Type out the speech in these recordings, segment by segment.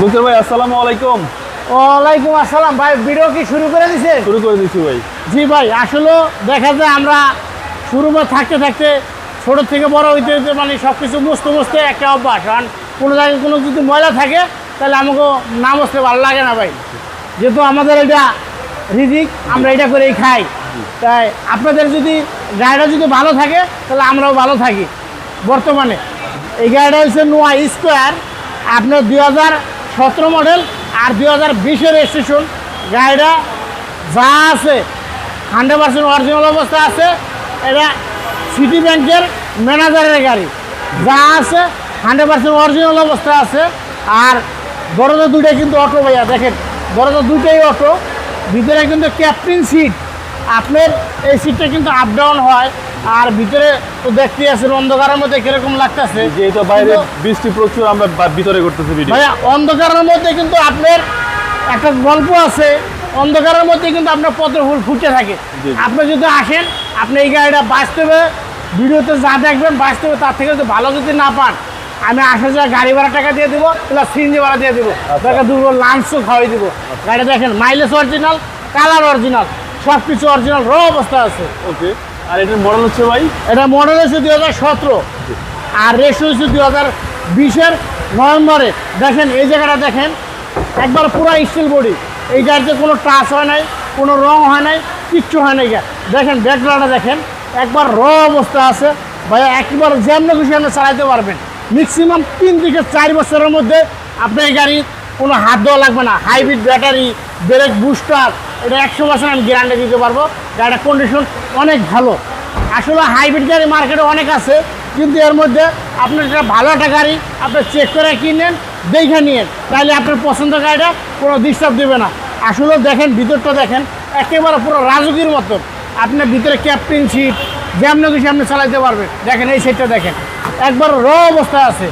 বুঝতে ভাই আসসালামু আলাইকুম। ওয়ালাইকুম আসসালাম ভাই। ভিডিও কি শুরু করে দিয়েছেন? শুরু করে দিচ্ছি ভাই। জি ভাই, আসলে দেখা যায় আমরা শুরু থাকতে থাকতে ছোট থেকে বড় হইতে হইতে মানে সব কিছু মুছতে একটা অভ্যাস। কারণ কোনো জায়গায় কোনো যদি ময়লা থাকে তাহলে আমাকে না মুছতে ভালো লাগে না ভাই, যেহেতু আমাদের এটা রিজিক, আমরা এটা করেই খাই। তাই আপনাদের যদি গাড়িটা যদি ভালো থাকে তাহলে আমরাও ভালো থাকি। বর্তমানে এই গাড়িটা হচ্ছে নোয়া স্কোয়ার, আপনার 2017 মডেল আর 2020-এর রেজিস্ট্রেশন। গাড়িটা যা আছে 100% অরিজিনাল অবস্থা আছে। এটা সিটি ব্যাংকের ম্যানেজারের গাড়ি, যা আছে 100% অরিজিনাল অবস্থা আছে। আর দরজা দুইটাই কিন্তু অটো ভাইয়া, দেখেন দরজা দুইটাই অটো। ভিতরে কিন্তু ক্যাপ্টেন সিট, আপনার এই সিটটা কিন্তু আপ ডাউন হয়। আর ভিতরে তো দেখতে আছেন অন্ধকারের মধ্যে কিরকম লাগতেছে, যেহেতু বাইরে বৃষ্টি প্রচুর, আমরা ভিতরে করতেছি ভিডিও। ভাইয়া অন্ধকারের মধ্যে কিন্তু আপনার একটা গল্প আছে, অন্ধকারের মধ্যে কিন্তু আপনার পদ্ম ফুল ফুটে থাকে। আপনি যদি আসেন, আপনি এই গাড়িটা বাস্তবে ভিডিওতে যা দেখবেন বাস্তবে তার থেকে যদি ভালো যদি না পান, আমি আসা যায় গাড়ি ভাড়া টাকা দিয়ে দেবো, প্লাস সিএনজি ভাড়া দিয়ে দেবো, তাকে দুটো লাঞ্চও খাওয়াই দেবো। গাড়িটা দেখেন মাইলেজ অরিজিনাল, কালার অরিজিনাল, সব কিছু অরিজিনাল র অবস্থা আছে। ওকে। আর এটার মডেল হচ্ছে ভাই, এটা মডেল হচ্ছে 2017 আর রেশো হচ্ছে 2020-এর নভেম্বরে। দেখেন এই জায়গাটা দেখেন, একবার পুরো স্টিল বডি। এই গাড়িতে কোনো টাচ হয় নাই, কোনো রং হয় নাই, কিচ্ছু হয় নাই। দেখেন ব্যাকগ্রাউন্ডে দেখেন একবার র অবস্থা আছে ভাইয়া, একবার যেমন খুশি আপনি চালাতে পারবেন। ম্যাক্সিমাম 3 থেকে 4 বছরের মধ্যে আপনার এই গাড়ি কোনো হাত দেওয়া লাগবে না। হাইব্রিড ব্যাটারি, ব্রেক বুস্টার, এটা 100% আমি গ্যারান্টি দিতে পারবো। গাড়িটার কন্ডিশন অনেক ভালো। আসলে হাইব্রিড গাড়ি মার্কেটে অনেক আছে, কিন্তু এর মধ্যে আপনার একটা ভালো একটা গাড়ি আপনি চেক করে কিনেন, দেখে নিন, তাহলে আপনার পছন্দের গাড়িটা কোনো ডিস্টার্ব দেবে না। আসলে দেখেন ভিতরটা দেখেন একেবারে পুরো রাজকীর মতো। আপনার ভিতরে ক্যাপ্টেন সিট, যেমন কিছু আপনি চালাতে পারবেন। দেখেন এই সিটটা দেখেন একবার র অবস্থায় আছে।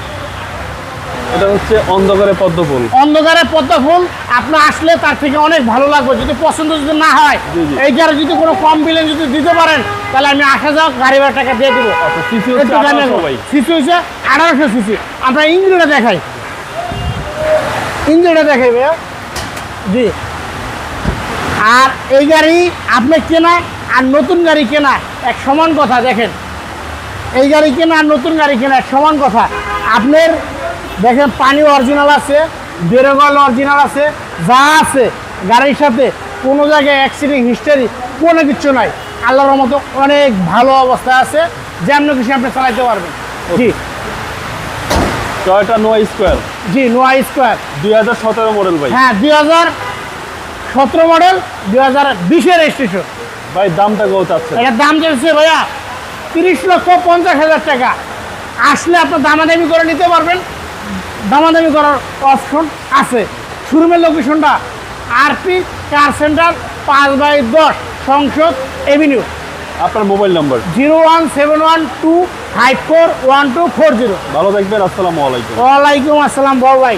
এটা হচ্ছে অন্ধকারে পদ্ম ফুল। অন্ধকারে পদ্ম ফুল আপনি আসলে তার থেকে অনেক ভালো লাগবে। যদি পছন্দ যদি না হয়, এই গাড়ি যদি কোনো কম বিলে যদি দিতে পারেন, তাহলে আমি আসা যাও গাড়ি ভাড়া টাকা দিয়ে দেবো। সিসি হচ্ছে 1800 সিসি। আমরা ইঞ্জিনটা দেখাই, ইঞ্জিনটা দেখাই ভাইয়া। জি, আর এই গাড়ি আপনি কেনা আর নতুন গাড়ি কেনা এক সমান কথা। দেখেন এই গাড়ি কেনা আর নতুন গাড়ি কেনা এক সমান কথা। আপনার দেখেন পানি অরিজিনাল আছে, বেরোগল অরিজিনাল আছে, যা আছে গাড়ির সাথে কোনো জায়গায় অ্যাক্সিডেন্ট হিস্টোরি কোনো কিছু নাই। আল্লাহর মতো অনেক ভালো অবস্থা আছে, যেমন কিছু আপনি চালাতে পারবেন। জি, টয়োটা নোয়া স্কোয়ার। জি নোয়া স্কোয়ার 2017 মডেল ভাই। হ্যাঁ 2017 মডেল, 2020-এর রেজিস্ট্রেশন। ভাই দামটা কত চাচ্ছেন? এটার দাম চলছে ভাইয়া 30,50,000 টাকা। আসলে আপনার দামাদামি করে নিতে পারবেন, দামাদামি করার অপশন আছে। শোরুমের লোকেশনটা আরপি কার সেন্টার 5/10 সংসদ এভিনিউ। আপনার মোবাইল নাম্বার 01712541240। ভালো থাকবেন। আসসালামু আলাইকুম। ওয়ালাইকুম আসসালাম বড় ভাই।